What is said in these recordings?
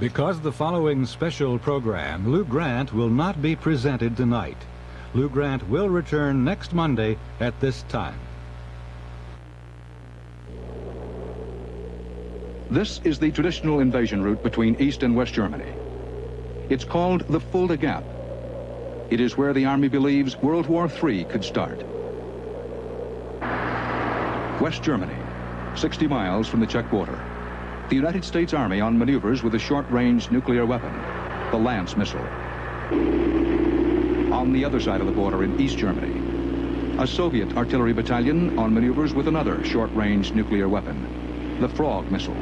Because the following special program, Lou Grant will not be presented tonight. Lou Grant will return next Monday at this time. This is the traditional invasion route between East and West Germany. It's called the Fulda Gap. It is where the Army believes World War III could start. West Germany, 60 miles from the Czech border. The United States Army on maneuvers with a short-range nuclear weapon, the Lance missile. On the other side of the border in East Germany, a Soviet artillery battalion on maneuvers with another short-range nuclear weapon, the Frog missile.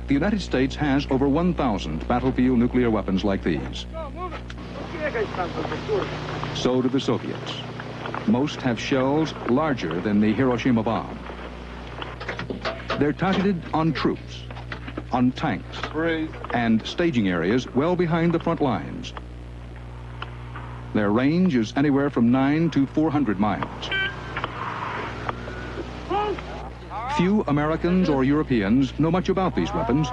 The United States has over 1,000 battlefield nuclear weapons like these. So do the Soviets. Most have shells larger than the Hiroshima bomb. They're targeted on troops, on tanks, and staging areas well behind the front lines. Their range is anywhere from 9 to 400 miles. Few Americans or Europeans know much about these weapons,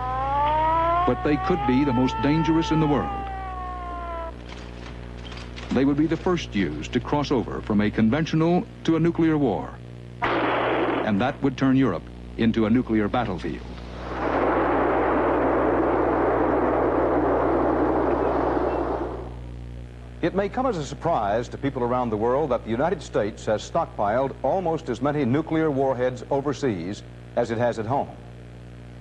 but they could be the most dangerous in the world. They would be the first used to cross over from a conventional to a nuclear war. And that would turn Europe into a nuclear battlefield. It may come as a surprise to people around the world that the United States has stockpiled almost as many nuclear warheads overseas as it has at home.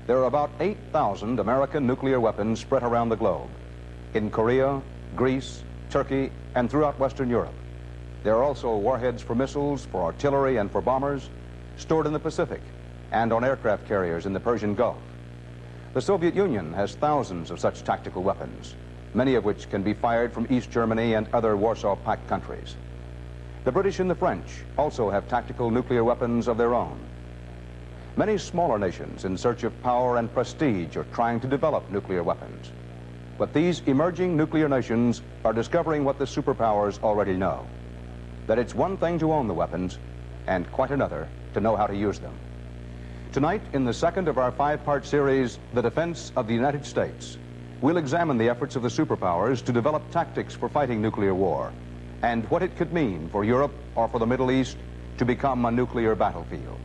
There are about 8,000 American nuclear weapons spread around the globe, in Korea, Greece, Turkey, and throughout Western Europe. There are also warheads for missiles, for artillery, and for bombers, stored in the Pacific and on aircraft carriers in the Persian Gulf. The Soviet Union has thousands of such tactical weapons, many of which can be fired from East Germany and other Warsaw Pact countries. The British and the French also have tactical nuclear weapons of their own. Many smaller nations in search of power and prestige are trying to develop nuclear weapons. But these emerging nuclear nations are discovering what the superpowers already know, that it's one thing to own the weapons and quite another to know how to use them. Tonight, in the second of our 5-part series, The Defense of the United States, we'll examine the efforts of the superpowers to develop tactics for fighting nuclear war and what it could mean for Europe or for the Middle East to become a nuclear battlefield.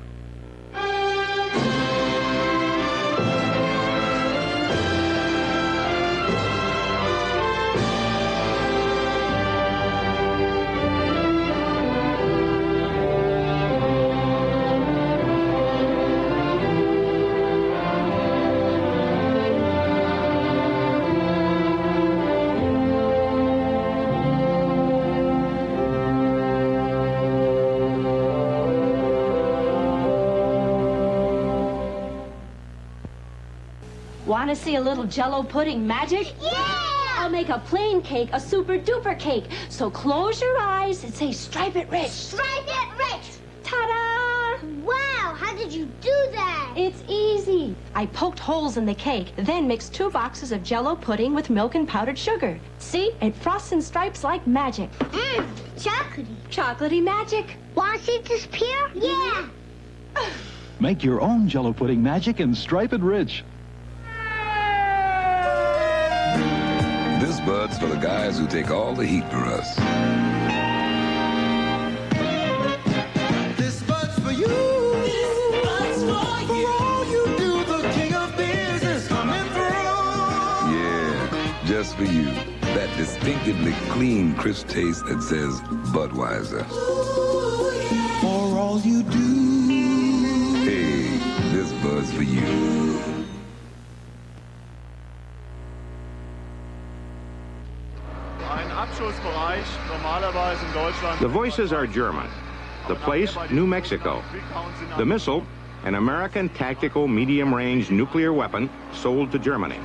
Want to see a little Jell-O pudding magic? Yeah! I'll make a plain cake, a super-duper cake. So close your eyes and say, "Stripe it rich." Stripe it rich! Ta-da! Wow, how did you do that? It's easy. I poked holes in the cake, then mixed 2 boxes of Jell-O pudding with milk and powdered sugar. See? It frosts and stripes like magic. Chocolatey. Chocolatey magic. Want to see it disappear? Yeah! Make your own Jell-O pudding magic and stripe it rich. This bud's for the guys who take all the heat for us. This bud's for you. This bud's for you. For all you do, the king of beers is coming through. Yeah, just for you. That distinctively clean, crisp taste that says Budweiser. Ooh, yeah. For all you do. Hey, this bud's for you. The voices are German. The place, New Mexico. The missile, an American tactical medium-range nuclear weapon sold to Germany.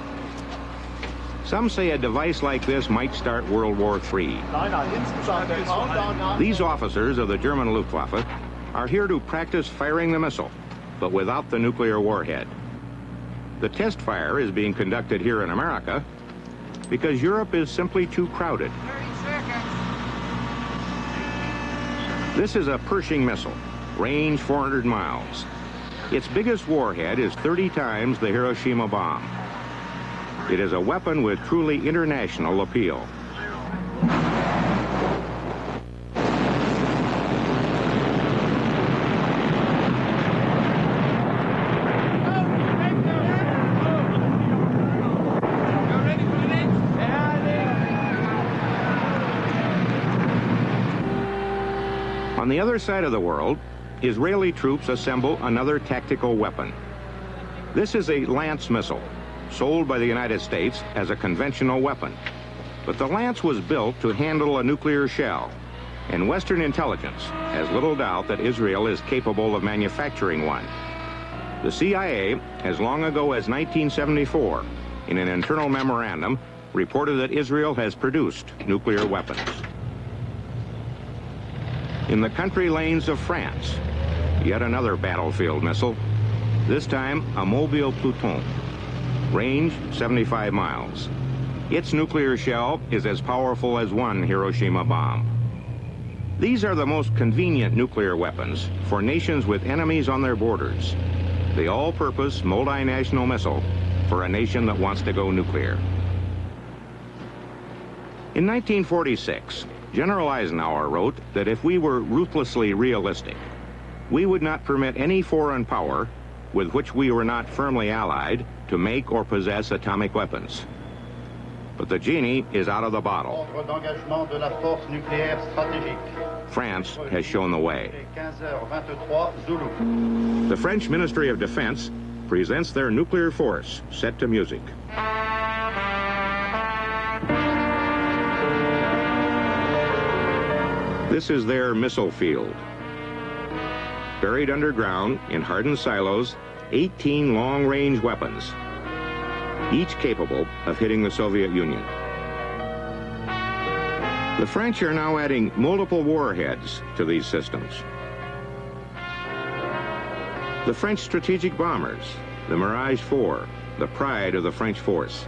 Some say a device like this might start World War III. These officers of the German Luftwaffe are here to practice firing the missile, but without the nuclear warhead. The test fire is being conducted here in America because Europe is simply too crowded. 30 seconds. This is a Pershing missile, range 400 miles. Its biggest warhead is 30 times the Hiroshima bomb. It is a weapon with truly international appeal. On the other side of the world, Israeli troops assemble another tactical weapon. This is a Lance missile, sold by the United States as a conventional weapon. But the Lance was built to handle a nuclear shell, and Western intelligence has little doubt that Israel is capable of manufacturing one. The CIA, as long ago as 1974, in an internal memorandum, reported that Israel has produced nuclear weapons. In the country lanes of France, yet another battlefield missile, this time a Mobile Pluton, range 75 miles. Its nuclear shell is as powerful as one Hiroshima bomb. These are the most convenient nuclear weapons for nations with enemies on their borders. The all-purpose multinational missile for a nation that wants to go nuclear. In 1946, General Eisenhower wrote that if we were ruthlessly realistic, we would not permit any foreign power with which we were not firmly allied to make or possess atomic weapons. But the genie is out of the bottle. France has shown the way. The French Ministry of Defense presents their nuclear force set to music. This is their missile field. Buried underground in hardened silos, 18 long-range weapons, each capable of hitting the Soviet Union. The French are now adding multiple warheads to these systems. The French strategic bombers, the Mirage 4, the pride of the French force.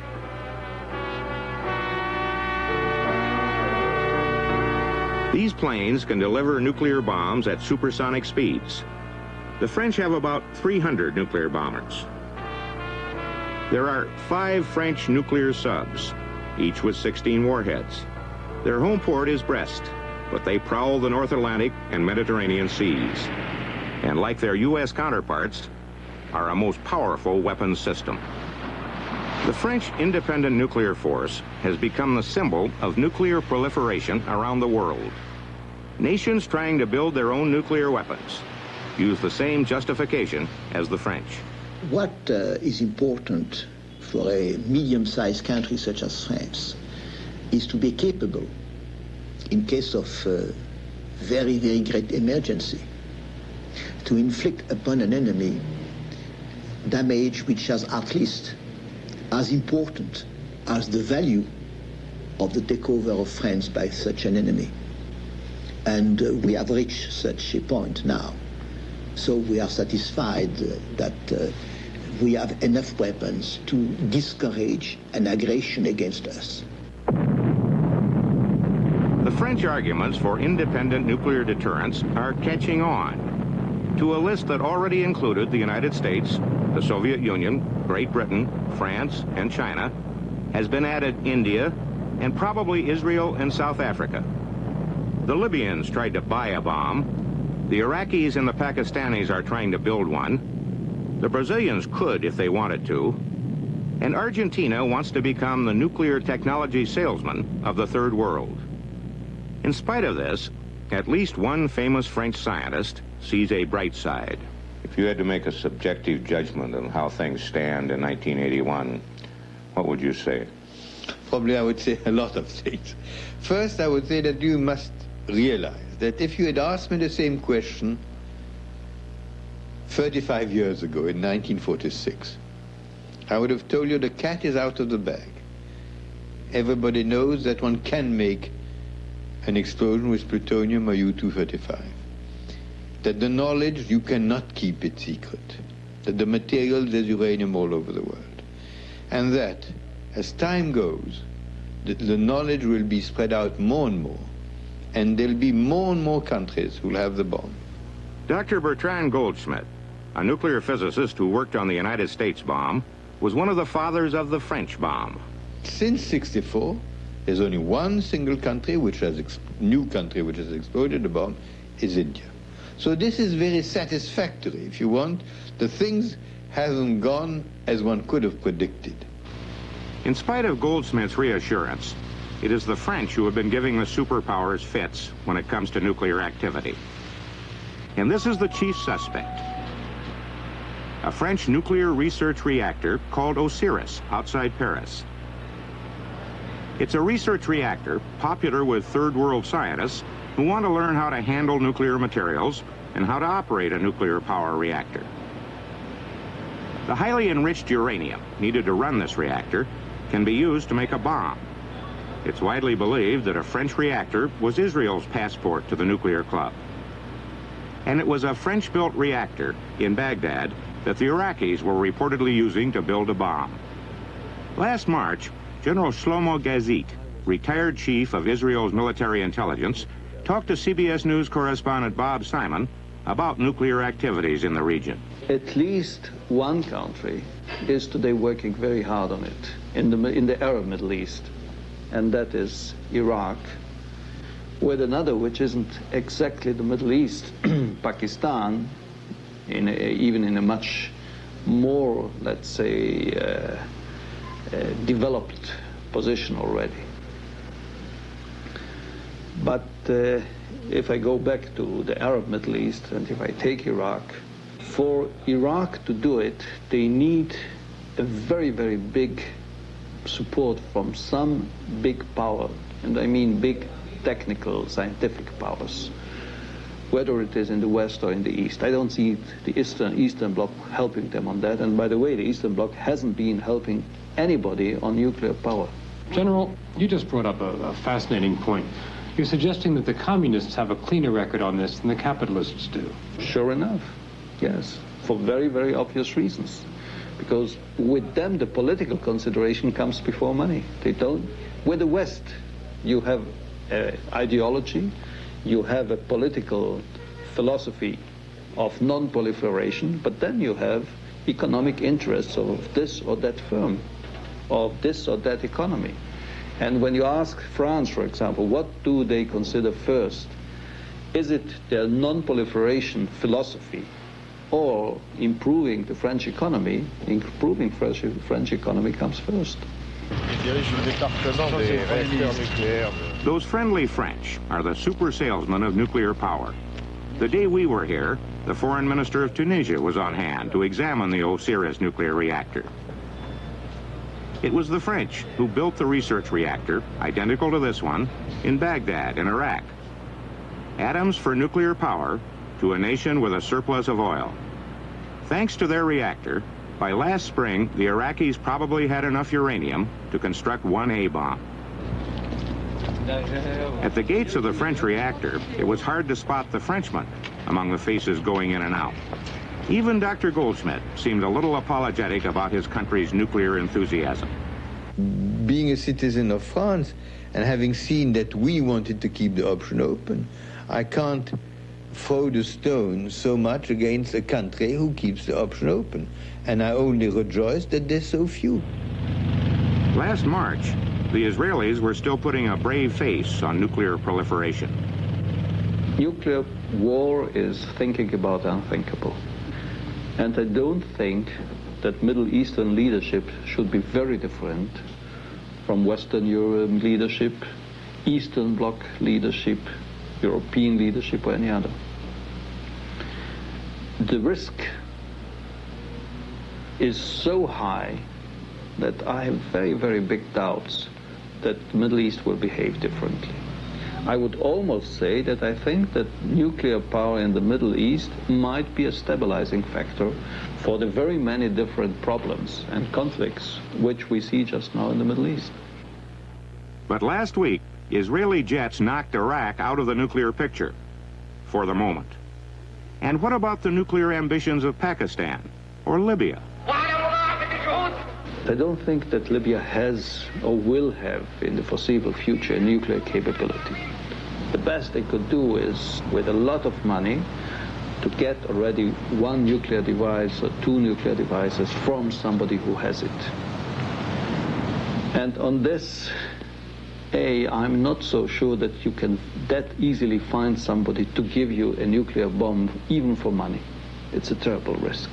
These planes can deliver nuclear bombs at supersonic speeds. The French have about 300 nuclear bombers. There are 5 French nuclear subs, each with 16 warheads. Their home port is Brest, but they prowl the North Atlantic and Mediterranean seas. And like their U.S. counterparts, are a most powerful weapons system. The French independent nuclear force has become the symbol of nuclear proliferation around the world. Nations trying to build their own nuclear weapons use the same justification as the French. What is important for a medium-sized country such as France is to be capable, in case of very, very great emergency, to inflict upon an enemy damage which is at least as important as the value of the takeover of France by such an enemy. And we have reached such a point now. So we are satisfied that we have enough weapons to discourage an aggression against us. The French arguments for independent nuclear deterrence are catching on to a list that already included the United States, the Soviet Union, Great Britain, France, and China, has been added India, and probably Israel and South Africa. The Libyans tried to buy a bomb. The Iraqis and the Pakistanis are trying to build one. The Brazilians could if they wanted to. And Argentina wants to become the nuclear technology salesman of the third world. In spite of this, at least one famous French scientist sees a bright side. If you had to make a subjective judgment on how things stand in 1981, what would you say? Probably I would say a lot of things. First, I would say that you must realize that if you had asked me the same question 35 years ago in 1946, I would have told you the cat is out of the bag. Everybody knows that one can make an explosion with plutonium or U-235. That the knowledge, you cannot keep it secret. That the material, there's uranium all over the world. And that, as time goes, the knowledge will be spread out more and more. And there'll be more and more countries who'll have the bomb. Dr. Bertrand Goldschmidt, a nuclear physicist who worked on the United States bomb, was one of the fathers of the French bomb. Since '64, there's only one single country which has new country which has exploded the bomb, is India. So this is very satisfactory. If you want, the things haven't gone as one could have predicted. In spite of Goldsmith's reassurance, it is the French who have been giving the superpowers fits when it comes to nuclear activity. And this is the chief suspect. A French nuclear research reactor called Osiris outside Paris. It's a research reactor popular with third world scientists who want to learn how to handle nuclear materials and how to operate a nuclear power reactor. The highly enriched uranium needed to run this reactor can be used to make a bomb. It's widely believed that a French reactor was Israel's passport to the nuclear club. And it was a French-built reactor in Baghdad that the Iraqis were reportedly using to build a bomb. Last March, General Shlomo Gazit, retired chief of Israel's military intelligence, talked to CBS News correspondent Bob Simon about nuclear activities in the region. At least one country is today working very hard on it in the Arab Middle East, and that is Iraq, with another which isn't exactly the Middle East, Pakistan, even in a much more, let's say, developed position already. But if I go back to the Arab Middle East, and if I take Iraq, for Iraq to do it, they need a very, very big support from some big power, and I mean big technical, scientific powers, whether it is in the West or in the East. I don't see the Eastern Bloc helping them on that, and by the way, the Eastern Bloc hasn't been helping anybody on nuclear power. General, you just brought up a fascinating point. You're suggesting that the communists have a cleaner record on this than the capitalists do. Sure enough, yes, for very, very obvious reasons. Because with them, the political consideration comes before money. They don't. With the West, you have ideology, you have a political philosophy of non-proliferation, but then you have economic interests of this or that firm, of this or that economy. And when you ask France, for example, what do they consider first? Is it their non-proliferation philosophy or improving the French economy? Improving French economy comes first. Those friendly French are the super salesmen of nuclear power. The day we were here, the foreign minister of Tunisia was on hand to examine the Osiris nuclear reactor. It was the French who built the research reactor, identical to this one, in Baghdad, in Iraq. Atoms for nuclear power to a nation with a surplus of oil. Thanks to their reactor, by last spring, the Iraqis probably had enough uranium to construct one A-bomb. At the gates of the French reactor, it was hard to spot the Frenchmen among the faces going in and out. Even Dr. Goldschmidt seemed a little apologetic about his country's nuclear enthusiasm. Being a citizen of France and having seen that we wanted to keep the option open, I can't throw the stone so much against a country who keeps the option open. And I only rejoice that there's so few. Last March, the Israelis were still putting a brave face on nuclear proliferation. Nuclear war is thinking about unthinkable. And I don't think that Middle Eastern leadership should be very different from Western Europe leadership, Eastern Bloc leadership, European leadership, or any other. The risk is so high that I have very, very big doubts that the Middle East will behave differently. I would almost say that I think that nuclear power in the Middle East might be a stabilizing factor for the very many different problems and conflicts which we see just now in the Middle East. But last week, Israeli jets knocked Iraq out of the nuclear picture, for the moment. And what about the nuclear ambitions of Pakistan or Libya? I don't think that Libya has or will have in the foreseeable future a nuclear capability. The best they could do is, with a lot of money, to get already one nuclear device or two nuclear devices from somebody who has it. And on this, I'm not so sure that you can that easily find somebody to give you a nuclear bomb, even for money. It's a terrible risk.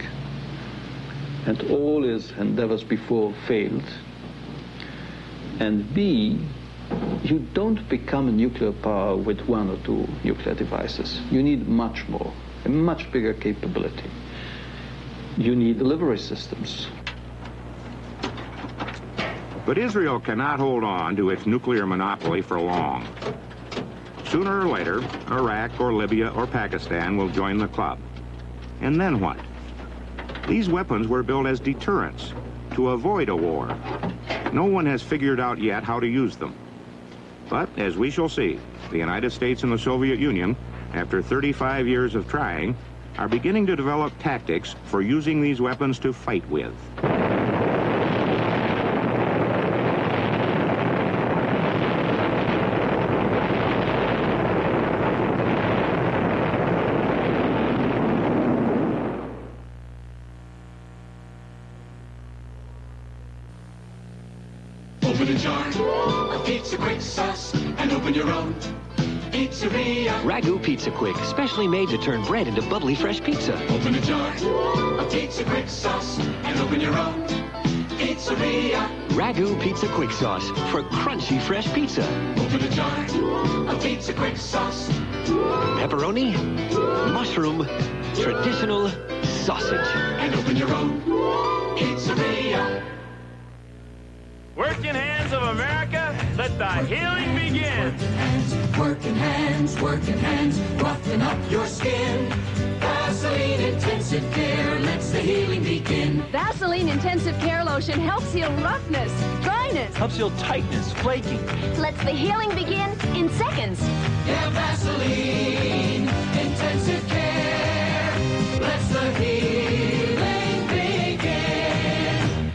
And all his endeavors before failed. And B, you don't become a nuclear power with one or two nuclear devices. You need much more, a much bigger capability. You need delivery systems. But Israel cannot hold on to its nuclear monopoly for long. Sooner or later, Iraq or Libya or Pakistan will join the club. And then what? These weapons were built as deterrents, to avoid a war. No one has figured out yet how to use them. But, as we shall see, the United States and the Soviet Union, after 35 years of trying, are beginning to develop tactics for using these weapons to fight with. Open a jar of pizza quick sauce and open your own pizzeria. Ragu Pizza Quick, specially made to turn bread into bubbly fresh pizza. Open a jar of pizza quick sauce and open your own pizzeria. Ragu Pizza Quick Sauce for crunchy fresh pizza. Open a jar of pizza quick sauce. Pepperoni, mushroom, traditional sausage. And open your own pizzeria. Working hands of America, let the healing begin. Working hands, roughen up your skin. Vaseline Intensive Care lets the healing begin. Vaseline Intensive Care Lotion helps heal roughness, dryness. Helps heal tightness, flaking. Lets the healing begin in seconds. Yeah, Vaseline Intensive Care lets the healing begin.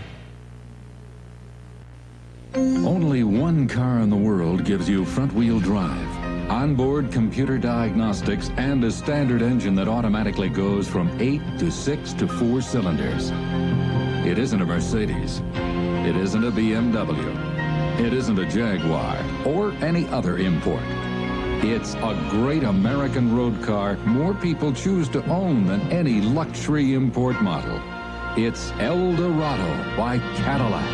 Only one car in the world gives you front-wheel drive, onboard computer diagnostics, and a standard engine that automatically goes from 8 to 6 to 4 cylinders. It isn't a Mercedes. It isn't a BMW. It isn't a Jaguar or any other import. It's a great American road car more people choose to own than any luxury import model. It's El Dorado by Cadillac.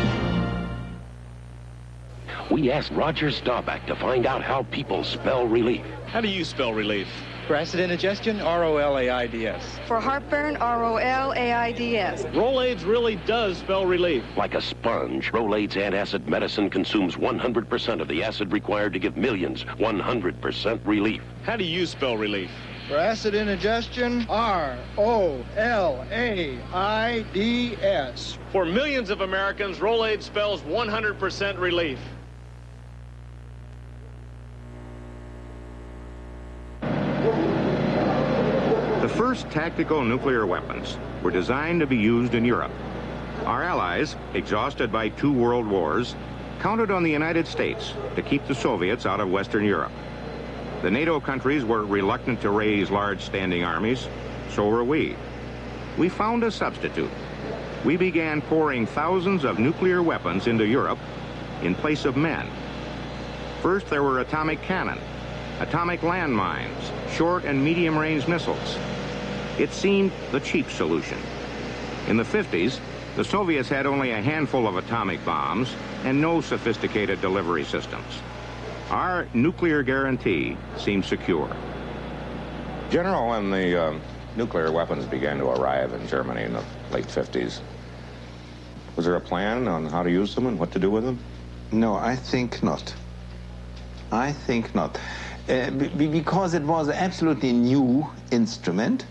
We asked Roger Staubach to find out how people spell relief. How do you spell relief? For acid indigestion, R-O-L-A-I-D-S. For heartburn, R-O-L-A-I-D-S. Rolaids really does spell relief. Like a sponge, Rolaids antacid medicine consumes 100% of the acid required to give millions 100% relief. How do you spell relief? For acid indigestion, R-O-L-A-I-D-S. For millions of Americans, Rolaids spells 100% relief. The first tactical nuclear weapons were designed to be used in Europe. Our allies, exhausted by 2 world wars, counted on the United States to keep the Soviets out of Western Europe. The NATO countries were reluctant to raise large standing armies, so were we. We found a substitute. We began pouring thousands of nuclear weapons into Europe in place of men. First, there were atomic cannon, atomic landmines, short and medium-range missiles. It seemed the cheap solution. In the 50s, the Soviets had only a handful of atomic bombs and no sophisticated delivery systems. Our nuclear guarantee seemed secure. General, when the nuclear weapons began to arrive in Germany in the late 50s, was there a plan on how to use them and what to do with them? No, I think not. I think not. Because it was an absolutely new instrument,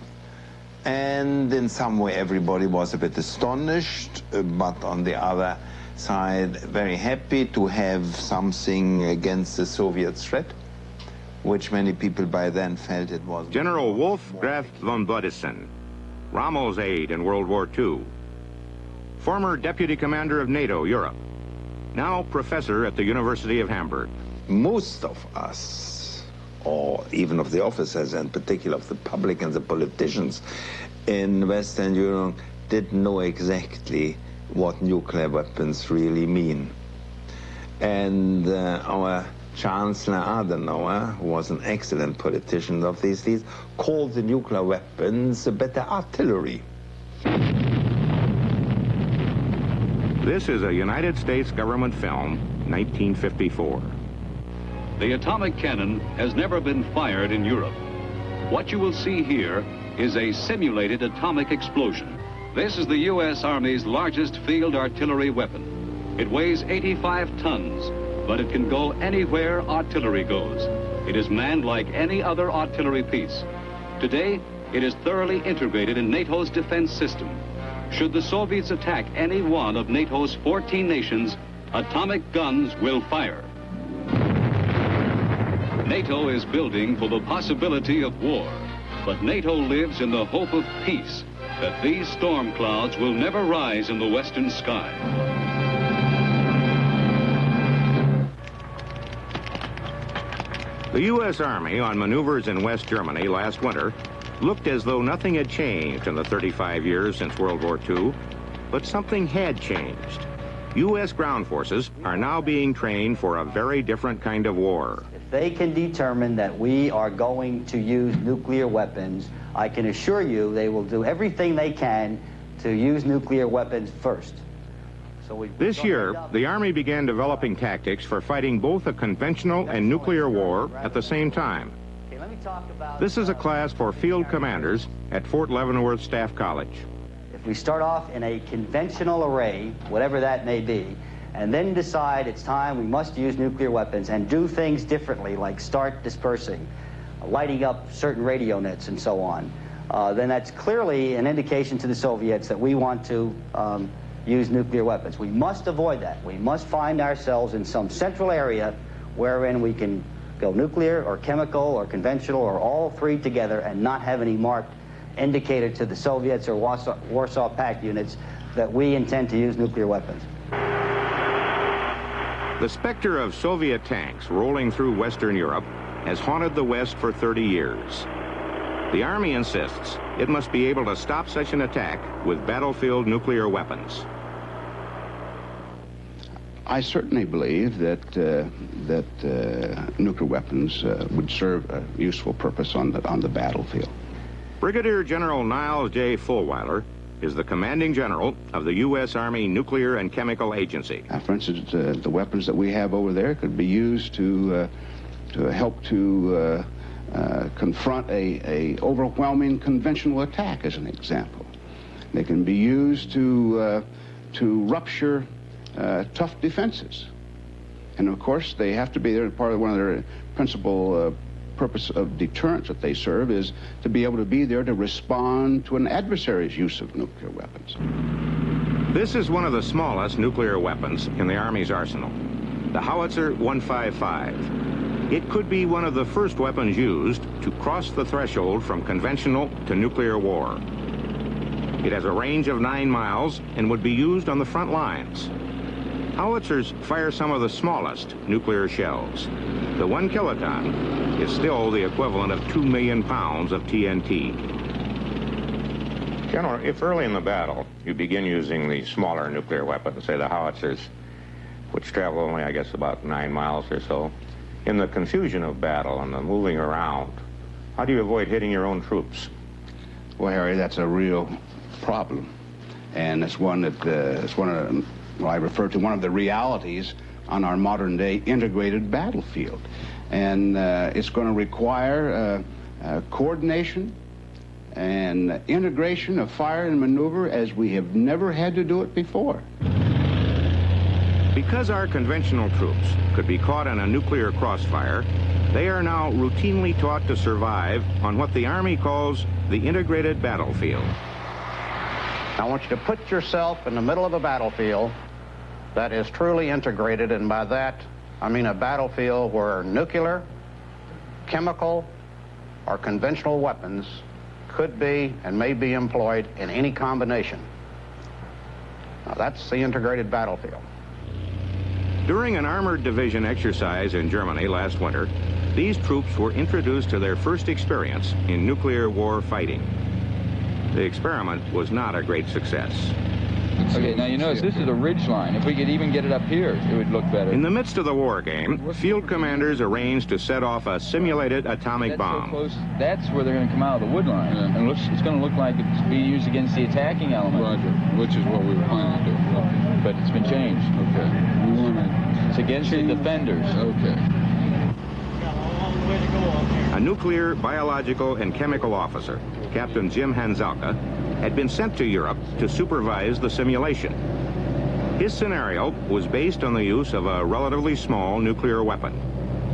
and in some way everybody was a bit astonished, but on the other side very happy to have something against the Soviet threat, which many people by then felt it was. General Wolfgraf von Bodesen, Rommel's aide in World War II, former deputy commander of NATO Europe, now professor at the University of Hamburg. Most of us or even of the officers, and particularly of the public and the politicians in Western Europe, didn't know exactly what nuclear weapons really mean. And our Chancellor Adenauer, who was an excellent politician of these days, called the nuclear weapons better artillery. This is a United States government film, 1954. The atomic cannon has never been fired in Europe. What you will see here is a simulated atomic explosion. This is the U.S. Army's largest field artillery weapon. It weighs 85 tons, but it can go anywhere artillery goes. It is manned like any other artillery piece. Today, it is thoroughly integrated in NATO's defense system. Should the Soviets attack any one of NATO's 14 nations, atomic guns will fire. NATO is building for the possibility of war, but NATO lives in the hope of peace, that these storm clouds will never rise in the western sky. The U.S. Army on maneuvers in West Germany last winter looked as though nothing had changed in the 35 years since World War II, but something had changed. U.S. ground forces are now being trained for a very different kind of war. If they can determine that we are going to use nuclear weapons, I can assure you they will do everything they can to use nuclear weapons first. This year, the Army began developing tactics for fighting both a conventional and nuclear war at the same time. This is a class for field commanders at Fort Leavenworth Staff College. If we start off in a conventional array, whatever that may be, and then decide it's time we must use nuclear weapons and do things differently, like start dispersing, lighting up certain radio nets and so on, then that's clearly an indication to the Soviets that we want to use nuclear weapons. We must avoid that. We must find ourselves in some central area wherein we can go nuclear or chemical or conventional or all three together and not have any marked indicator to the Soviets or Warsaw Pact units that we intend to use nuclear weapons. The specter of Soviet tanks rolling through Western Europe has haunted the West for 30 years. The Army insists it must be able to stop such an attack with battlefield nuclear weapons. I certainly believe that nuclear weapons would serve a useful purpose on the battlefield. Brigadier General Niles J. Fulwiler is the commanding general of the U.S. Army Nuclear and Chemical Agency. For instance, the weapons that we have over there could be used to help to confront a overwhelming conventional attack, as an example. They can be used to rupture tough defenses. And of course, they have to be there. Part of one of their principal purpose of deterrence that they serve is to be able to be there to respond to an adversary's use of nuclear weapons. This is one of the smallest nuclear weapons in the Army's arsenal, the Howitzer 155. It could be one of the first weapons used to cross the threshold from conventional to nuclear war. It has a range of 9 miles and would be used on the front lines. Howitzers fire some of the smallest nuclear shells. The 1 kiloton is still the equivalent of 2 million pounds of TNT. General, if early in the battle you begin using the smaller nuclear weapons, say the howitzers, which travel only, I guess, about 9 miles or so, in the confusion of battle and the moving around, how do you avoid hitting your own troops? Well, Harry, that's a real problem. And it's one that, I refer to one of the realities on our modern day integrated battlefield. And it's going to require coordination and integration of fire and maneuver as we have never had to do it before. Because our conventional troops could be caught in a nuclear crossfire, they are now routinely taught to survive on what the Army calls the integrated battlefield. I want you to put yourself in the middle of a battlefield that is truly integrated, and by that, I mean a battlefield where nuclear, chemical, or conventional weapons could be and may be employed in any combination. Now, that's the integrated battlefield. During an armored division exercise in Germany last winter, these troops were introduced to their first experience in nuclear war fighting. The experiment was not a great success. Okay, now you notice this is a ridge line. If we could even get it up here, it would look better. In the midst of the war game, field commanders arranged to set off a simulated atomic bomb. So close, that's where they're going to come out of the wood line. Yeah. And it's going to look like it's being used against the attacking element. Roger, which is what we were planning to do. Okay. But it's been changed. Okay. We want to... It's against the defenders. Okay. A nuclear, biological, and chemical officer, Captain Jim Hanzalka, had been sent to Europe to supervise the simulation. His scenario was based on the use of a relatively small nuclear weapon,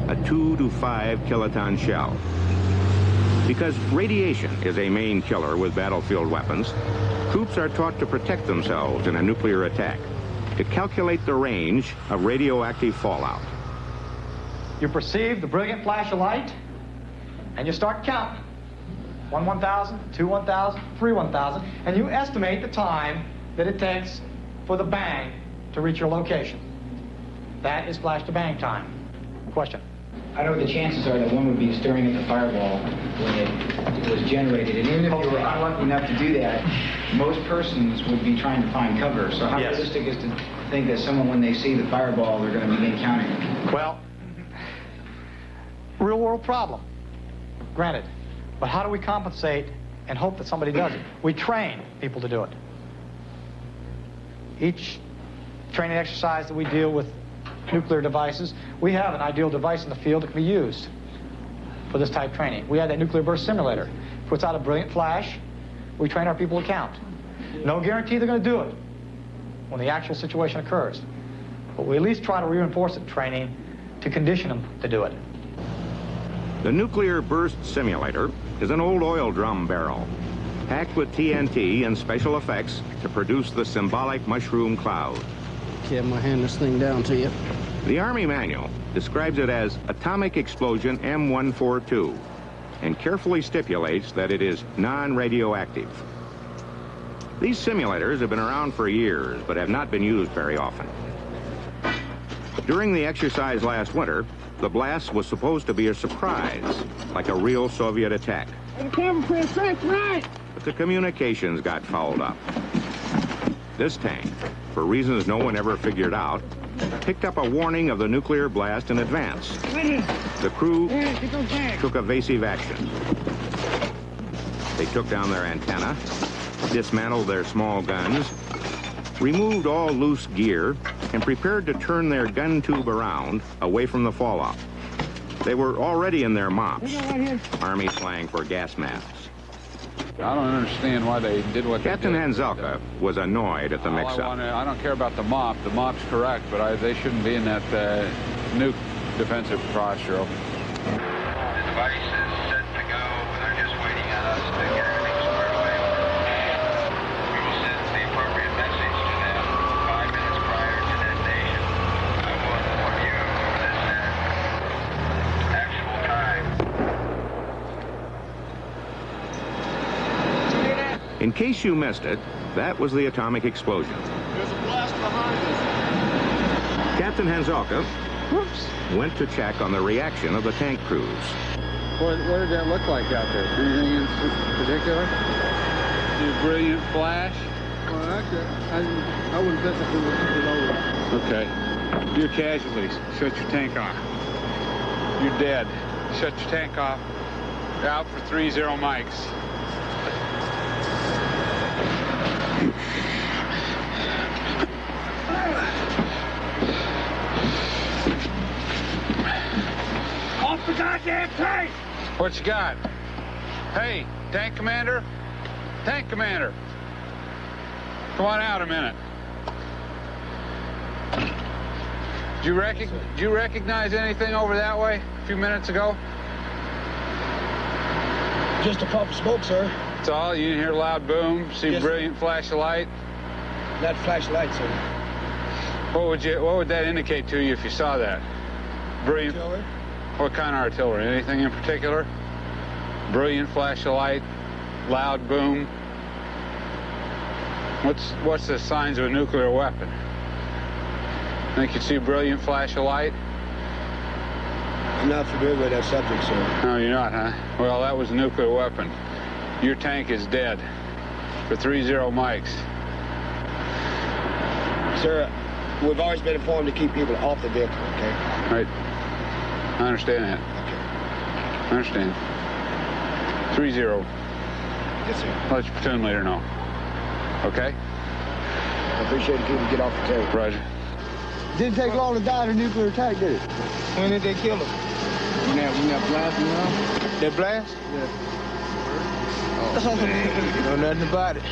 a 2 to 5 kiloton shell. Because radiation is a main killer with battlefield weapons, troops are taught to protect themselves in a nuclear attack, to calculate the range of radioactive fallout. You perceive the brilliant flash of light, and you start counting. 1 1,000, 2 1,000, 3 1,000, and you estimate the time that it takes for the bang to reach your location. That is flash to bang time. Question? I know the chances are that one would be staring at the fireball when it was generated, and even if you were unlucky enough to do that, most persons would be trying to find cover. So how realistic is to think that someone, when they see the fireball, they're going to begin counting? Well, real world problem, granted. But how do we compensate and hope that somebody does it? We train people to do it. Each training exercise that we deal with nuclear devices, we have an ideal device in the field that can be used for this type of training. We have that nuclear burst simulator. Puts out a brilliant flash. We train our people to count. No guarantee they're going to do it when the actual situation occurs. But we at least try to reinforce the training to condition them to do it. The nuclear burst simulator is an old oil drum barrel, packed with TNT and special effects to produce the symbolic mushroom cloud. Okay, I'm going to hand this thing down to you. The Army manual describes it as atomic explosion M142 and carefully stipulates that it is non-radioactive. These simulators have been around for years but have not been used very often. During the exercise last winter, the blast was supposed to be a surprise, like a real Soviet attack. But the communications got fouled up. This tank, for reasons no one ever figured out, picked up a warning of the nuclear blast in advance. The crew took evasive action. They took down their antenna, dismantled their small guns, removed all loose gear, and prepared to turn their gun tube around away from the fallout. They were already in their mops, Army slang for gas masks. I don't understand why they did what Captain they did. Hanzalka was annoyed at the mix-up. I don't care about the mop. The mop's correct, but they shouldn't be in that nuke defensive posture. The device is set to go. They're just waiting on us to get everything squared away. We will send the appropriate message to them 5 minutes prior to detonation. I will inform you over this actual time. In case you missed it, that was the atomic explosion. There's a blast behind us. Captain Hanzalka went to check on the reaction of the tank crews. What did that look like out there? Anything in particular? The brilliant flash? Well, actually, I wouldn't bet that it was over. Okay. Dear casualties, shut your tank off. You're dead. Shut your tank off. You're out for 30 mics. Off the goddamn tank! What you got? Hey, tank commander? Tank commander. Come on out a minute. Do you recognize anything over that way a few minutes ago? Just a puff of smoke, sir. That's all? You didn't hear a loud boom? See a brilliant flash of light? That flashlight, sir. What would that indicate to you if you saw that? Brilliant. Artillery? What kind of artillery? Anything in particular? Brilliant flash of light, loud boom. What's the signs of a nuclear weapon? Think you'd see a brilliant flash of light? I'm not familiar with that subject, sir. No, you're not, huh? Well, that was a nuclear weapon. Your tank is dead for 30 mics. Sir, we've always been informed to keep people off the vehicle, okay? Right. I understand that. I understand. 30. Yes, sir. Let your platoon leader know. Okay? I appreciate it if you can get off the tank. Roger. Didn't take long to die in a nuclear attack, did it? When did they kill him? When that blast went off? That blast? Yeah. Oh, know nothing about it.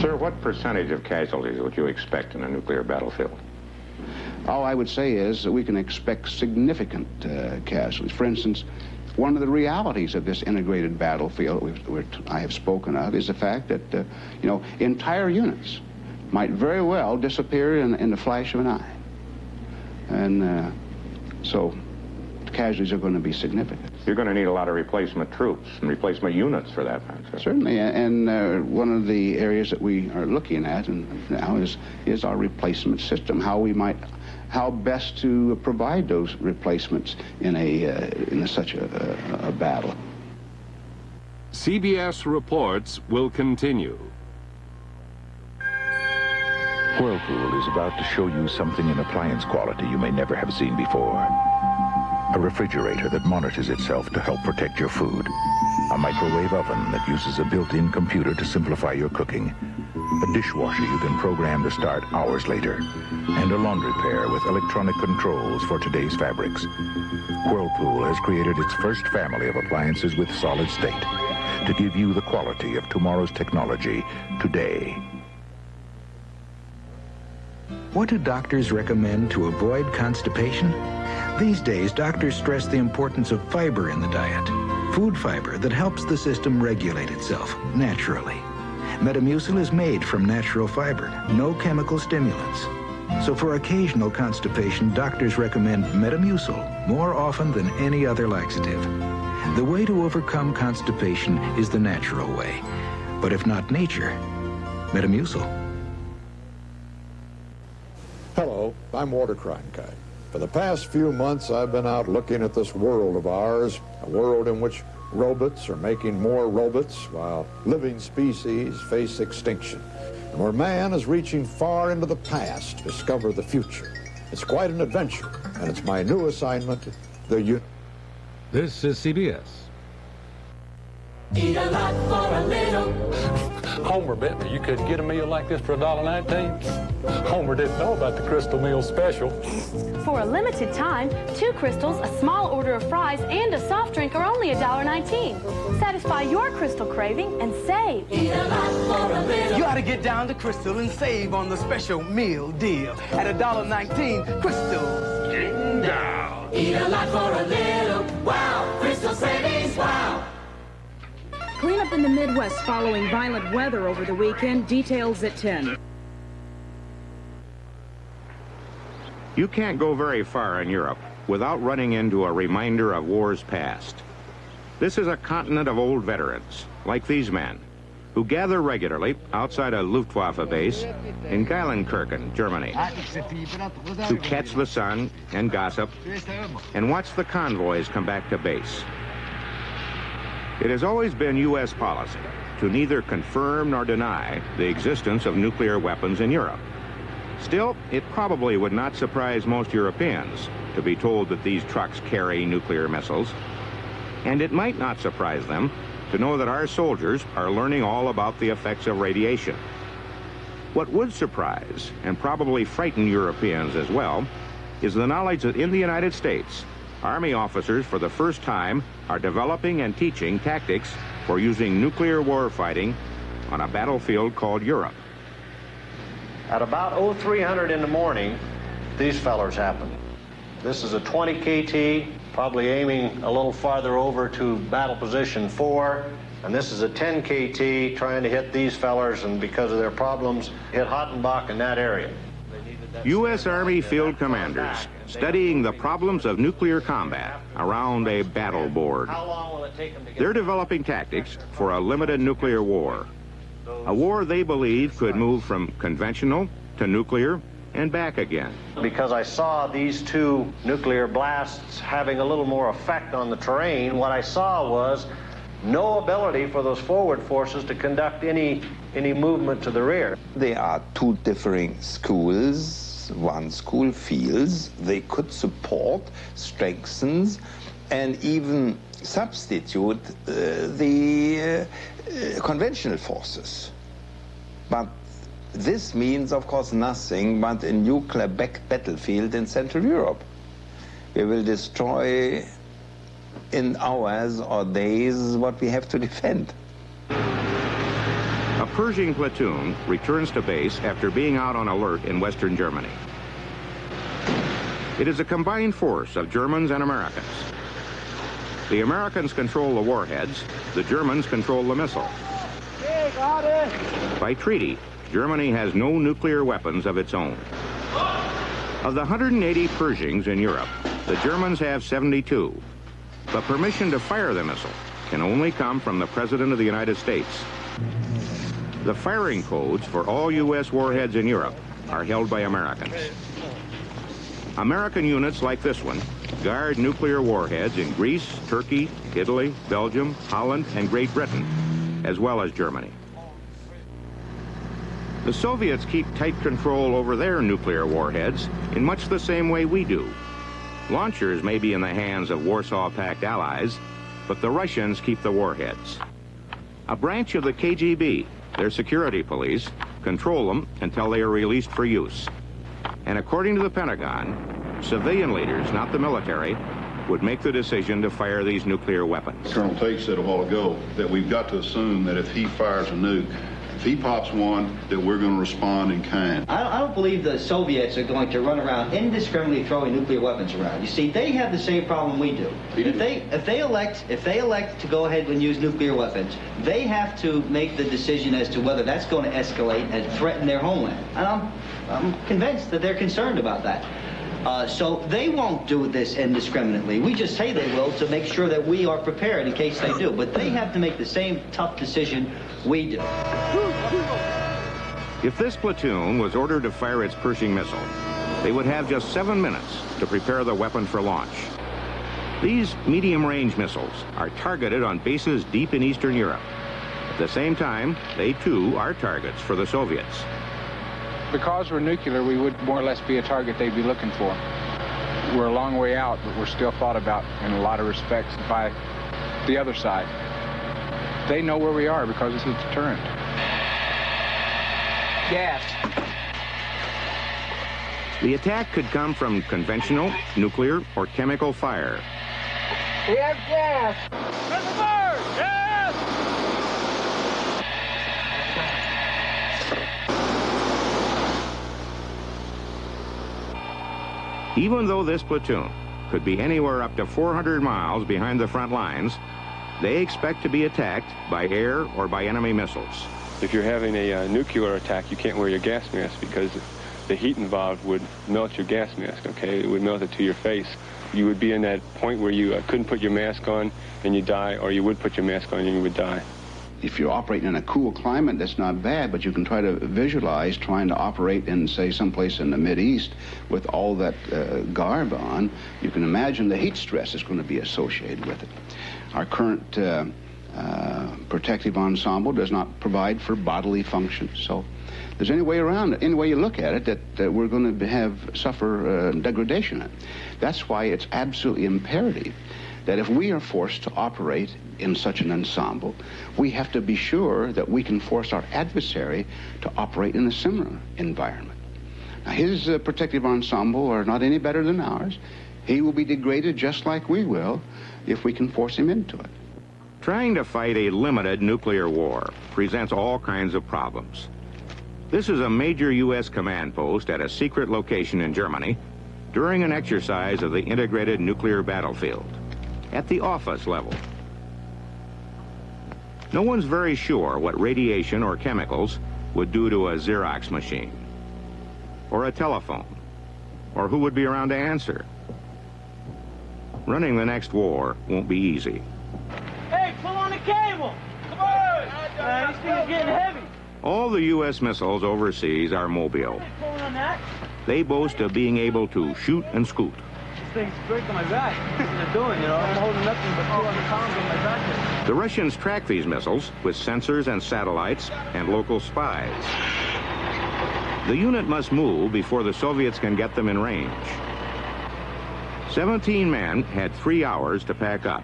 Sir, what percentage of casualties would you expect in a nuclear battlefield? All I would say is that we can expect significant casualties. For instance, one of the realities of this integrated battlefield I have spoken of is the fact that, entire units might very well disappear in the flash of an eye. And so casualties are going to be significant. You're going to need a lot of replacement troops and replacement units for that matter. Certainly, and one of the areas that we are looking at now is our replacement system, how best to provide those replacements in such a battle. CBS Reports will continue. Whirlpool is about to show you something in appliance quality you may never have seen before. A refrigerator that monitors itself to help protect your food. A microwave oven that uses a built-in computer to simplify your cooking. A dishwasher you can program to start hours later. And a laundry pair with electronic controls for today's fabrics. Whirlpool has created its first family of appliances with solid state to give you the quality of tomorrow's technology today. What do doctors recommend to avoid constipation? These days, doctors stress the importance of fiber in the diet. Food fiber that helps the system regulate itself naturally. Metamucil is made from natural fiber, no chemical stimulants. So for occasional constipation, doctors recommend Metamucil more often than any other laxative. The way to overcome constipation is the natural way. But if not nature, Metamucil. Hello, I'm Walter Cronkite. For the past few months, I've been out looking at this world of ours, a world in which robots are making more robots while living species face extinction, and where man is reaching far into the past to discover the future. It's quite an adventure, and it's my new assignment, This is CBS. Eat a lot for a little. Homer bet me you could get a meal like this for $1.19. Homer didn't know about the Crystal Meal Special. For a limited time, 2 Crystals, a small order of fries, and a soft drink are only $1.19. Satisfy your Crystal craving and save. Eat a lot for a little. You ought to get down to Crystal and save on the special meal deal. At $1.19, Crystal's getting down. Eat a lot for a little. Wow, Crystal savings, wow. Cleanup in the Midwest following violent weather over the weekend. Details at 10. You can't go very far in Europe without running into a reminder of wars past. This is a continent of old veterans, like these men, who gather regularly outside a Luftwaffe base in Geilenkirchen, Germany, to catch the sun and gossip and watch the convoys come back to base. It has always been U.S. policy to neither confirm nor deny the existence of nuclear weapons in Europe. Still, it probably would not surprise most Europeans to be told that these trucks carry nuclear missiles. And it might not surprise them to know that our soldiers are learning all about the effects of radiation. What would surprise, and probably frighten Europeans as well, is the knowledge that in the United States, Army officers for the first time are developing and teaching tactics for using nuclear warfighting on a battlefield called Europe. At about 0300 in the morning, these fellers happened. This is a 20 KT, probably aiming a little farther over to battle position 4. And this is a 10 KT trying to hit these fellers, and because of their problems, hit Hottenbach in that area. U.S. Army field commanders studying the problems of nuclear combat around a battle board. They're developing tactics for a limited nuclear war. A war they believe could move from conventional to nuclear and back again. Because I saw these two nuclear blasts having a little more effect on the terrain, what I saw was no ability for those forward forces to conduct any movement to the rear. There are two differing schools. One school feels they could support, strengthen, and even substitute the conventional forces. But this means, of course, nothing but a nuclear battlefield in Central Europe. We will destroy in hours or days what we have to defend. A Pershing platoon returns to base after being out on alert in Western Germany. It is a combined force of Germans and Americans. The Americans control the warheads, the Germans control the missile. By treaty, Germany has no nuclear weapons of its own. Of the 180 Pershings in Europe, the Germans have 72. But permission to fire the missile can only come from the President of the United States. The firing codes for all U.S. warheads in Europe are held by Americans. American units like this one guard nuclear warheads in Greece, Turkey, Italy, Belgium, Holland, and Great Britain, as well as Germany. The Soviets keep tight control over their nuclear warheads in much the same way we do. Launchers may be in the hands of Warsaw Pact allies, but the Russians keep the warheads. A branch of the KGB, their security police, control them until they are released for use. And according to the Pentagon, civilian leaders, not the military, would make the decision to fire these nuclear weapons. Colonel Tate said a while ago that we've got to assume that if he fires a nuke, if he pops one, that we're going to respond in kind. I don't believe the Soviets are going to run around indiscriminately throwing nuclear weapons around. You see, they have the same problem we do. If they elect to go ahead and use nuclear weapons, they have to make the decision as to whether that's going to escalate and threaten their homeland. And I'm convinced that they're concerned about that. So they won't do this indiscriminately. We just say they will to make sure that we are prepared in case they do. But they have to make the same tough decision we do. If this platoon was ordered to fire its Pershing missile, they would have just 7 minutes to prepare the weapon for launch. These medium-range missiles are targeted on bases deep in Eastern Europe. At the same time, they too are targets for the Soviets. Because we're nuclear, we would more or less be a target they'd be looking for. We're a long way out, but we're still thought about in a lot of respects by the other side. They know where we are because it's a deterrent. Gas. The attack could come from conventional, nuclear, or chemical fire. We have gas. Gas! Even though this platoon could be anywhere up to 400 miles behind the front lines, they expect to be attacked by air or by enemy missiles. If you're having a nuclear attack, you can't wear your gas mask because the heat involved would melt your gas mask, okay? It would melt it to your face. You would be in that point where you couldn't put your mask on and you die, or you would put your mask on and you would die. If you're operating in a cool climate, that's not bad, but you can try to visualize trying to operate in, say, someplace in the Mideast with all that garb on. You can imagine the heat stress is going to be associated with it. Our current protective ensemble does not provide for bodily function. So there's any way around it, any way you look at it, that we're going to suffer degradation. That's why it's absolutely imperative that if we are forced to operate in such an ensemble, we have to be sure that we can force our adversary to operate in a similar environment. Now, his protective ensemble are not any better than ours. He will be degraded just like we will if we can force him into it. Trying to fight a limited nuclear war presents all kinds of problems. This is a major U.S. command post at a secret location in Germany during an exercise of the integrated nuclear battlefield, at the office level. No one's very sure what radiation or chemicals would do to a Xerox machine, or a telephone, or who would be around to answer. Running the next war won't be easy. Hey, pull on the cable! Come on! This thing is getting heavy. All the U.S. missiles overseas are mobile. They boast of being able to shoot and scoot. This thing's breaking my back. That's what they're doing, you know. I'm holding nothing but 200 pounds on my back. The Russians track these missiles with sensors and satellites and local spies. The unit must move before the Soviets can get them in range. 17 men had 3 hours to pack up.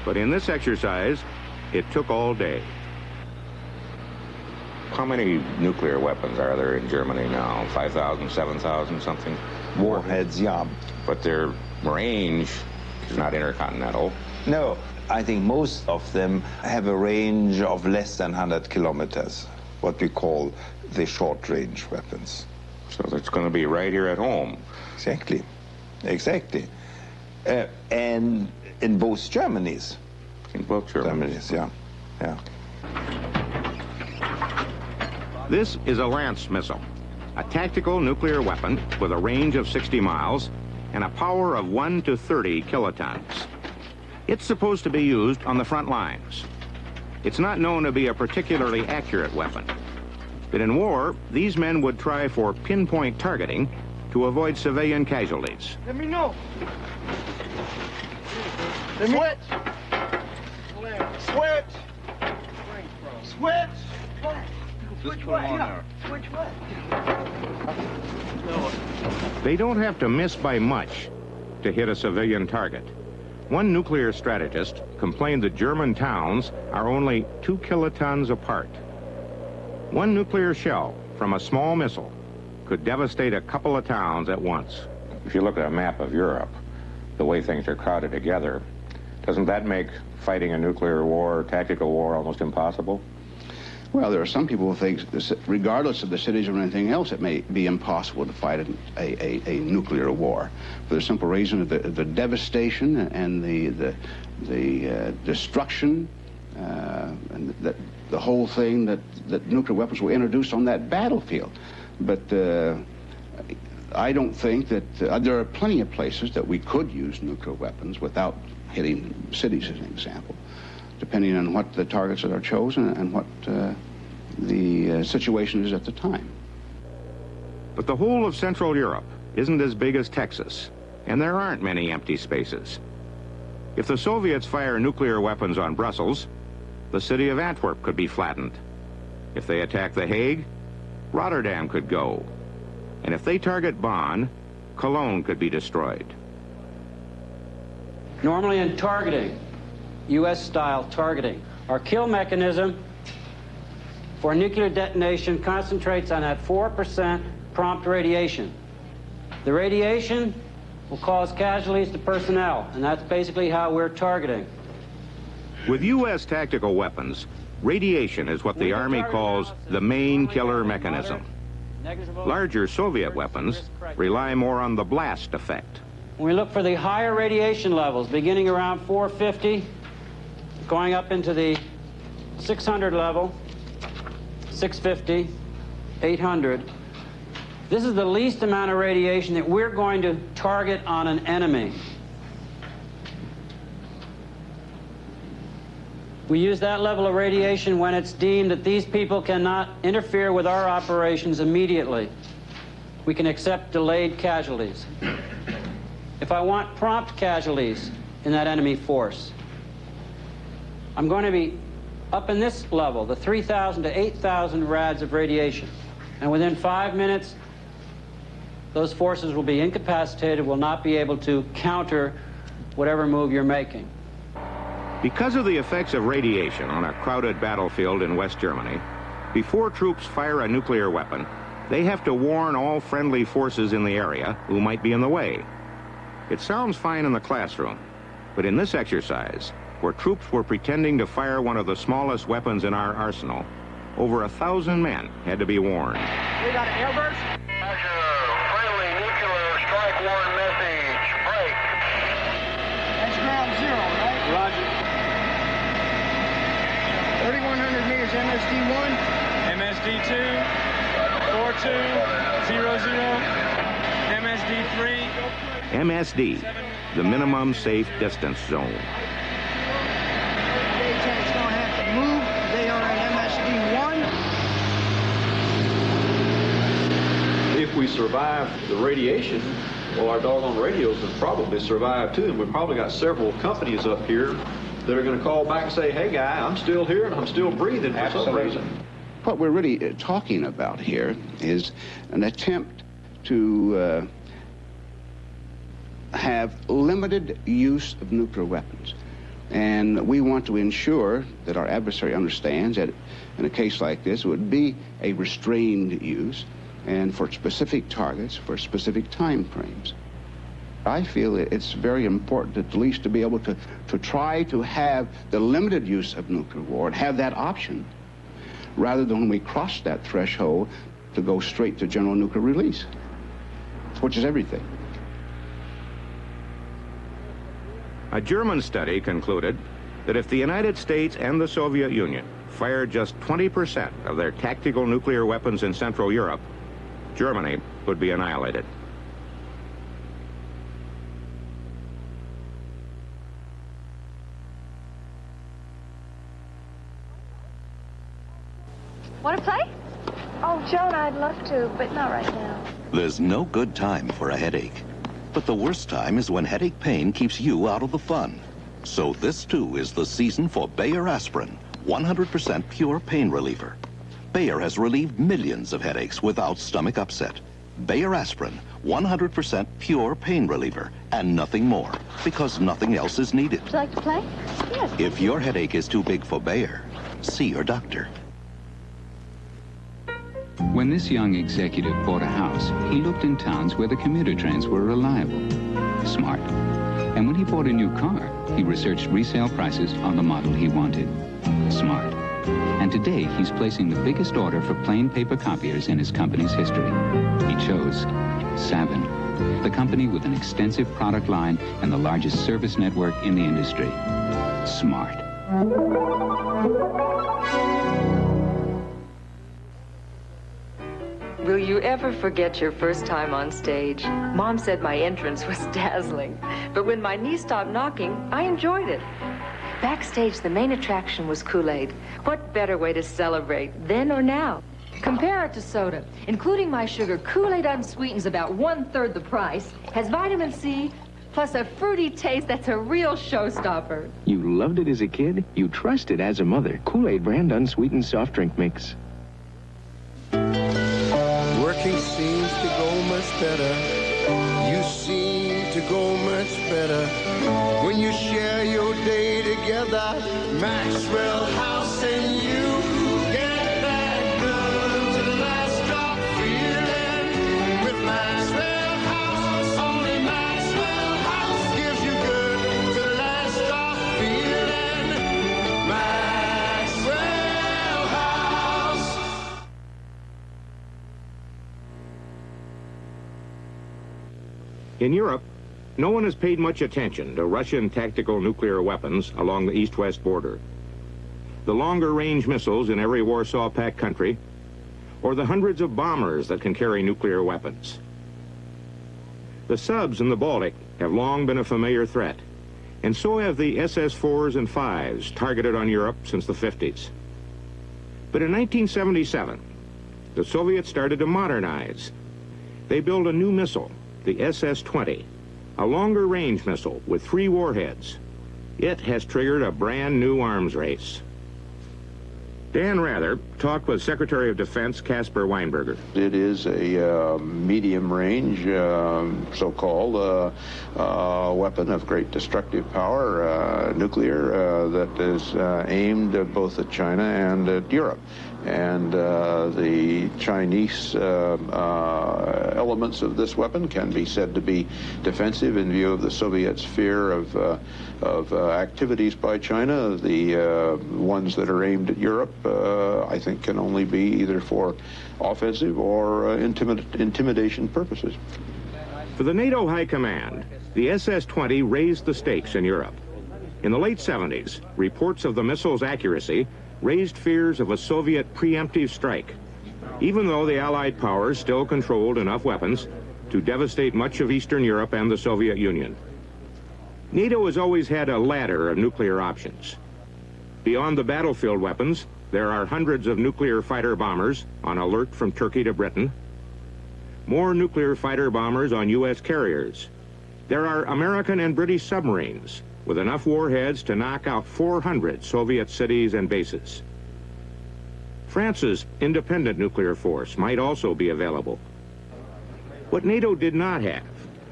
But in this exercise, it took all day. How many nuclear weapons are there in Germany now? 5,000, 7,000, something? Warheads, yeah. But their range is not intercontinental. No, I think most of them have a range of less than 100 kilometers, what we call the short-range weapons. So it's going to be right here at home. Exactly, exactly. And in both Germanys. In both Germanys, yeah, yeah. This is a Lance missile, a tactical nuclear weapon with a range of 60 miles and a power of 1 to 30 kilotons. It's supposed to be used on the front lines. It's not known to be a particularly accurate weapon, but in war, these men would try for pinpoint targeting to avoid civilian casualties. Let me know. Switch. Switch. Switch. Switch what? Switch what? They don't have to miss by much to hit a civilian target. One nuclear strategist complained that German towns are only 2 kilotons apart. One nuclear shell from a small missile could devastate a couple of towns at once. If you look at a map of Europe, the way things are crowded together, doesn't that make fighting a nuclear war, tactical war, almost impossible? Well, there are some people who think, regardless of the cities or anything else, it may be impossible to fight a nuclear war, for the simple reason of the devastation and the destruction and the whole thing that nuclear weapons will introduce on that battlefield. But I don't think that there are plenty of places that we could use nuclear weapons without hitting cities, as an example, depending on what the targets that are chosen and what the situation is at the time. But the whole of Central Europe isn't as big as Texas, and there aren't many empty spaces. If the Soviets fire nuclear weapons on Brussels, the city of Antwerp could be flattened. If they attack The Hague, Rotterdam could go. And if they target Bonn, Cologne could be destroyed. Normally in targeting, U.S.-style targeting, our kill mechanism for nuclear detonation concentrates on that 4% prompt radiation. The radiation will cause casualties to personnel, and that's basically how we're targeting. With U.S. tactical weapons, radiation is what the Army calls the main killer mechanism. Larger Soviet weapons rely more on the blast effect. When we look for the higher radiation levels, beginning around 450, going up into the 600 level, 650, 800, this is the least amount of radiation that we're going to target on an enemy. We use that level of radiation when it's deemed that these people cannot interfere with our operations immediately. We can accept delayed casualties. If I want prompt casualties in that enemy force, I'm going to be up in this level, the 3,000 to 8,000 rads of radiation. And within 5 minutes, those forces will be incapacitated, will not be able to counter whatever move you're making. Because of the effects of radiation on a crowded battlefield in West Germany, before troops fire a nuclear weapon, they have to warn all friendly forces in the area who might be in the way. It sounds fine in the classroom, but in this exercise, where troops were pretending to fire one of the smallest weapons in our arsenal, over 1,000 men had to be warned. We got an airburst? Friendly nuclear strike warning message. Break. That's ground zero, right? Roger. 3,100 meters, MSD-1. MSD-2, 4200, MSD-3. MSD, the minimum safe distance zone. It's going to have to move. They are in MSD 1. If we survive the radiation, well, our doggone radios have probably survived too, and we've probably got several companies up here that are going to call back and say, hey, guy, I'm still here and I'm still breathing for some reason. What we're really talking about here is an attempt to have limited use of nuclear weapons. And we want to ensure that our adversary understands that in a case like this, it would be a restrained use and for specific targets, for specific time frames. I feel it's very important at least to be able to try to have the limited use of nuclear war and have that option, rather than when we cross that threshold to go straight to general nuclear release, which is everything. A German study concluded that if the United States and the Soviet Union fired just 20% of their tactical nuclear weapons in Central Europe, Germany would be annihilated. Want to play? Oh, Joan, I'd love to, but not right now. There's no good time for a headache. But the worst time is when headache pain keeps you out of the fun. So this, too, is the season for Bayer Aspirin, 100% pure pain reliever. Bayer has relieved millions of headaches without stomach upset. Bayer Aspirin, 100% pure pain reliever, and nothing more, because nothing else is needed. Would you like to play? Yes. If your headache is too big for Bayer, see your doctor. When this young executive bought a house, he looked in towns where the commuter trains were reliable. Smart. And when he bought a new car, he researched resale prices on the model he wanted. Smart. And today, he's placing the biggest order for plain paper copiers in his company's history. He chose Savin, the company with an extensive product line and the largest service network in the industry. Smart. Will you ever forget your first time on stage? Mom said my entrance was dazzling, but when my knee stopped knocking, I enjoyed it. Backstage, the main attraction was Kool-Aid. What better way to celebrate, then or now? Compare it to soda. Including my sugar, Kool-Aid unsweetened's about 1/3 the price, has vitamin C, plus a fruity taste that's a real showstopper. You loved it as a kid, you trust it as a mother. Kool-Aid brand unsweetened soft drink mix. Working seems to go much better. You seem to go much better when you share your day together. Maxwell House and you get that good to the last drop feeling. With Maxwell House, only Maxwell House gives you good to the last drop feeling. Maxwell House. In Europe, no one has paid much attention to Russian tactical nuclear weapons along the east-west border. The longer-range missiles in every Warsaw Pact country, or the hundreds of bombers that can carry nuclear weapons. The subs in the Baltic have long been a familiar threat, and so have the SS-4s and 5s targeted on Europe since the 50s. But in 1977, the Soviets started to modernize. They built a new missile, the SS-20, a longer-range missile with 3 warheads. It has triggered a brand new arms race. Dan Rather talked with Secretary of Defense Caspar Weinberger. It is a medium-range, so-called weapon of great destructive power, nuclear, that is aimed both at China and at Europe. And the Chinese elements of this weapon can be said to be defensive in view of the Soviets' fear of activities by China. The ones that are aimed at Europe, I think, can only be either for offensive or intimidation purposes. For the NATO High Command, the SS-20 raised the stakes in Europe. In the late 70s, reports of the missile's accuracy raised fears of a Soviet preemptive strike, even though the Allied powers still controlled enough weapons to devastate much of Eastern Europe and the Soviet Union. NATO has always had a ladder of nuclear options. Beyond the battlefield weapons, there are hundreds of nuclear fighter bombers on alert from Turkey to Britain, more nuclear fighter bombers on U.S. carriers. There are American and British submarines with enough warheads to knock out 400 Soviet cities and bases. France's independent nuclear force might also be available. What NATO did not have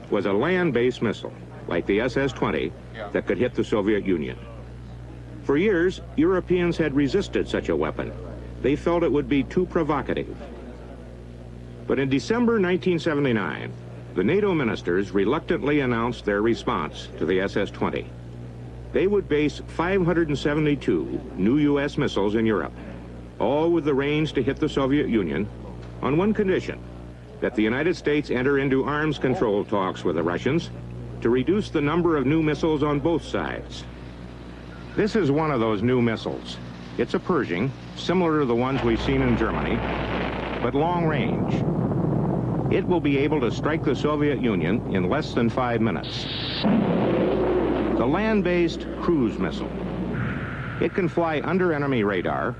was a land-based missile, like the SS-20, that could hit the Soviet Union. For years, Europeans had resisted such a weapon. They felt it would be too provocative. But in December 1979, the NATO ministers reluctantly announced their response to the SS-20. They would base 572 new U.S. missiles in Europe, all with the range to hit the Soviet Union, on one condition, that the United States enter into arms control talks with the Russians to reduce the number of new missiles on both sides. This is one of those new missiles. It's a Pershing, similar to the ones we've seen in Germany, but long range. It will be able to strike the Soviet Union in less than 5 minutes. The land-based cruise missile. It can fly under enemy radar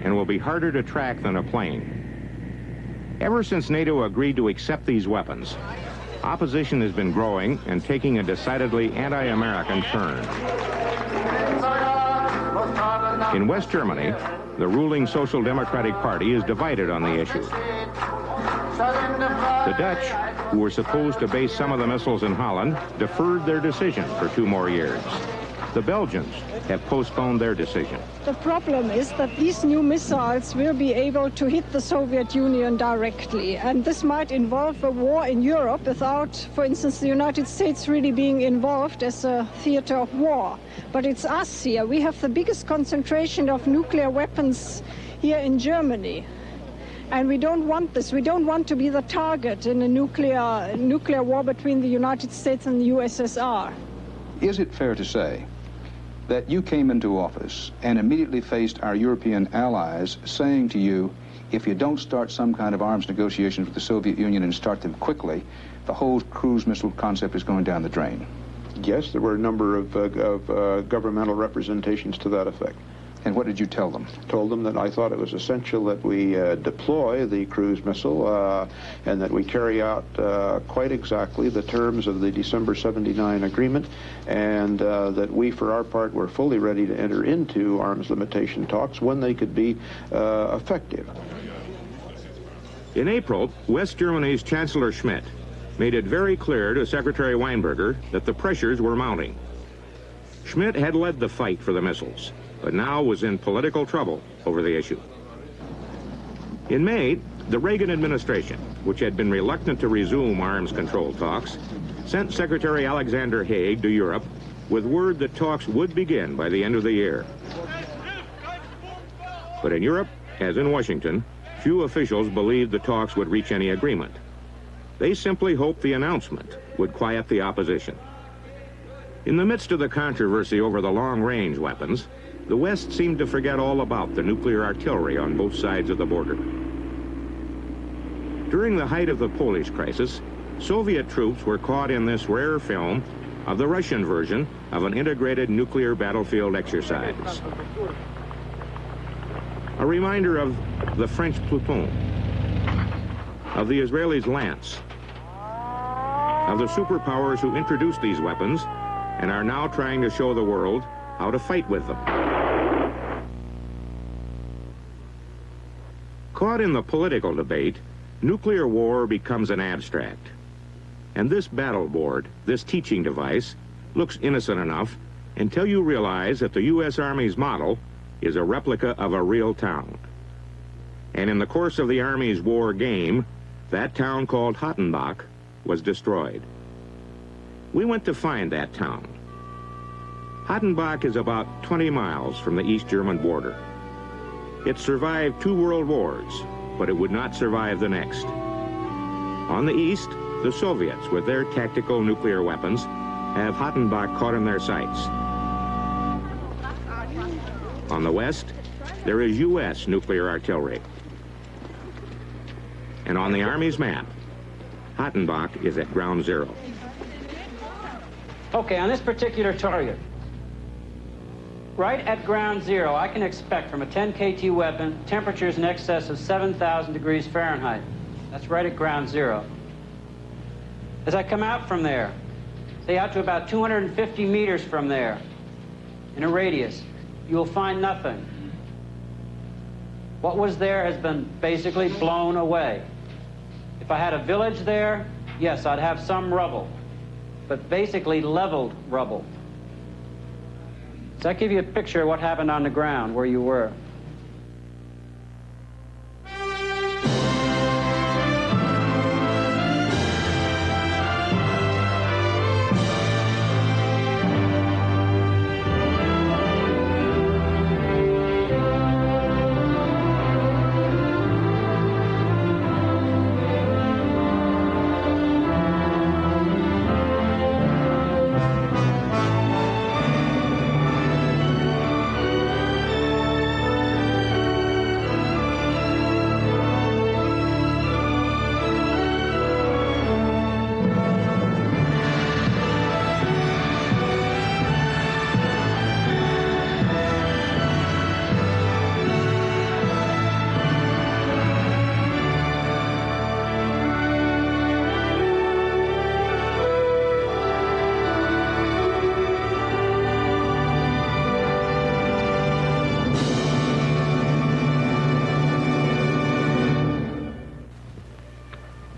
and will be harder to track than a plane. Ever since NATO agreed to accept these weapons, opposition has been growing and taking a decidedly anti-American turn. In West Germany, the ruling Social Democratic Party is divided on the issue. The Dutch, who were supposed to base some of the missiles in Holland, deferred their decision for 2 more years. The Belgians have postponed their decision. The problem is that these new missiles will be able to hit the Soviet Union directly, and this might involve a war in Europe without, for instance, the United States really being involved as a theater of war. But it's us here. We have the biggest concentration of nuclear weapons here in Germany. And we don't want this. We don't want to be the target in a nuclear war between the United States and the USSR. Is it fair to say that you came into office and immediately faced our European allies saying to you, if you don't start some kind of arms negotiations with the Soviet Union and start them quickly, the whole cruise missile concept is going down the drain? Yes, there were a number of governmental representations to that effect. And what did you tell them? Told them that I thought it was essential that we deploy the cruise missile and that we carry out quite exactly the terms of the December 79 agreement, and that we, for our part, were fully ready to enter into arms limitation talks when they could be effective. In April, West Germany's Chancellor Schmidt made it very clear to Secretary Weinberger that the pressures were mounting. Schmidt had led the fight for the missiles, but now was in political trouble over the issue. In May, the Reagan administration, which had been reluctant to resume arms control talks, sent Secretary Alexander Haig to Europe with word that talks would begin by the end of the year. But in Europe, as in Washington, few officials believed the talks would reach any agreement. They simply hoped the announcement would quiet the opposition. In the midst of the controversy over the long-range weapons, the West seemed to forget all about the nuclear artillery on both sides of the border. During the height of the Polish crisis, Soviet troops were caught in this rare film of the Russian version of an integrated nuclear battlefield exercise. A reminder of the French Pluton, of the Israelis' Lance, of the superpowers who introduced these weapons and are now trying to show the world how to fight with them. Caught in the political debate, nuclear war becomes an abstract. And this battle board, this teaching device, looks innocent enough until you realize that the U.S. Army's model is a replica of a real town. And in the course of the Army's war game, that town called Hattenbach was destroyed. We went to find that town. Hattenbach is about 20 miles from the East German border. It survived 2 world wars, but it would not survive the next. On the east, the Soviets, with their tactical nuclear weapons, have Hattenbach caught in their sights. On the west, there is U.S. nuclear artillery. And on the Army's map, Hattenbach is at ground zero. Okay, on this particular target, right at ground zero, I can expect from a 10 KT weapon temperatures in excess of 7,000 degrees Fahrenheit. That's right at ground zero. As I come out from there, say out to about 250 meters from there, in a radius, you will find nothing. What was there has been basically blown away. If I had a village there, yes, I'd have some rubble, but basically leveled rubble. Does that give you a picture of what happened on the ground where you were?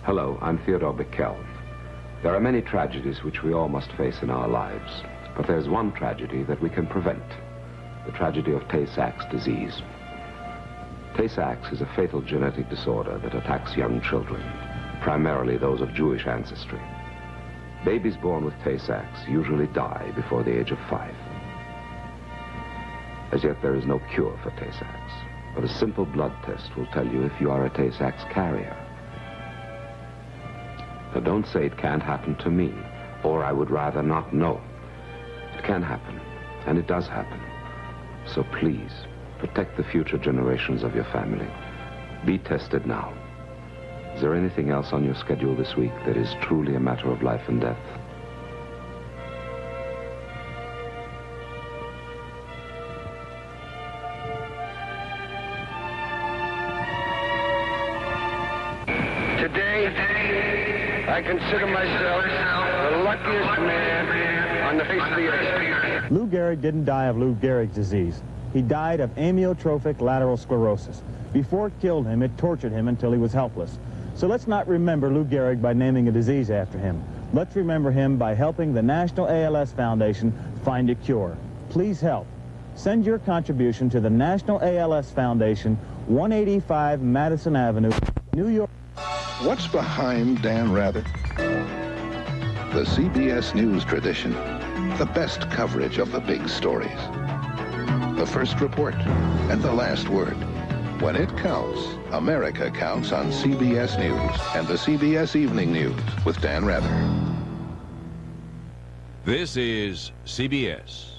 Hello, I'm Theodore Bickel. There are many tragedies which we all must face in our lives, but there's one tragedy that we can prevent, the tragedy of Tay-Sachs disease. Tay-Sachs is a fatal genetic disorder that attacks young children, primarily those of Jewish ancestry. Babies born with Tay-Sachs usually die before the age of 5. As yet, there is no cure for Tay-Sachs, but a simple blood test will tell you if you are a Tay-Sachs carrier. Now, don't say it can't happen to me, or I would rather not know. It can happen, and it does happen. So please, protect the future generations of your family. Be tested now. Is there anything else on your schedule this week that is truly a matter of life and death? I consider myself the luckiest man on the face of the earth. Lou Gehrig didn't die of Lou Gehrig's disease. He died of amyotrophic lateral sclerosis. Before it killed him, it tortured him until he was helpless. So let's not remember Lou Gehrig by naming a disease after him. Let's remember him by helping the National ALS Foundation find a cure. Please help. Send your contribution to the National ALS Foundation, 185 Madison Avenue, New York. What's behind Dan Rather? The CBS News tradition. The best coverage of the big stories. The first report and the last word. When it counts, America counts on CBS News and the CBS Evening News with Dan Rather. This is CBS.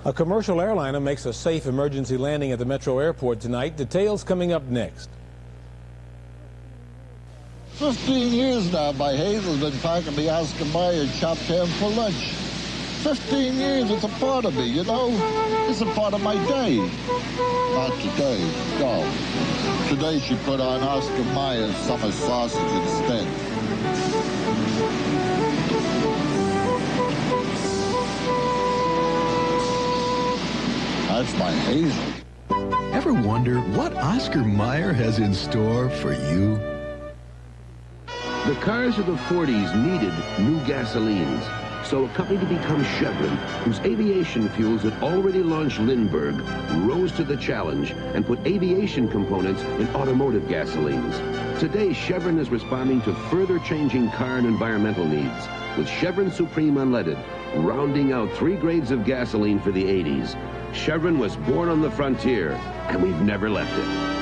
A commercial airliner makes a safe emergency landing at the Metro Airport tonight. Details coming up next. 15 years now, my Hazel's been packing the Oscar Mayer chopped ham for lunch. 15 years, it's a part of me, you know? It's a part of my day. Not today, no. Today she put on Oscar Mayer's summer sausage instead. That's my Hazel. Ever wonder what Oscar Mayer has in store for you? The cars of the 40s needed new gasolines, so a company to become Chevron, whose aviation fuels had already launched Lindbergh, rose to the challenge and put aviation components in automotive gasolines. Today, Chevron is responding to further changing car and environmental needs, with Chevron Supreme Unleaded, rounding out 3 grades of gasoline for the 80s. Chevron was born on the frontier, and we've never left it.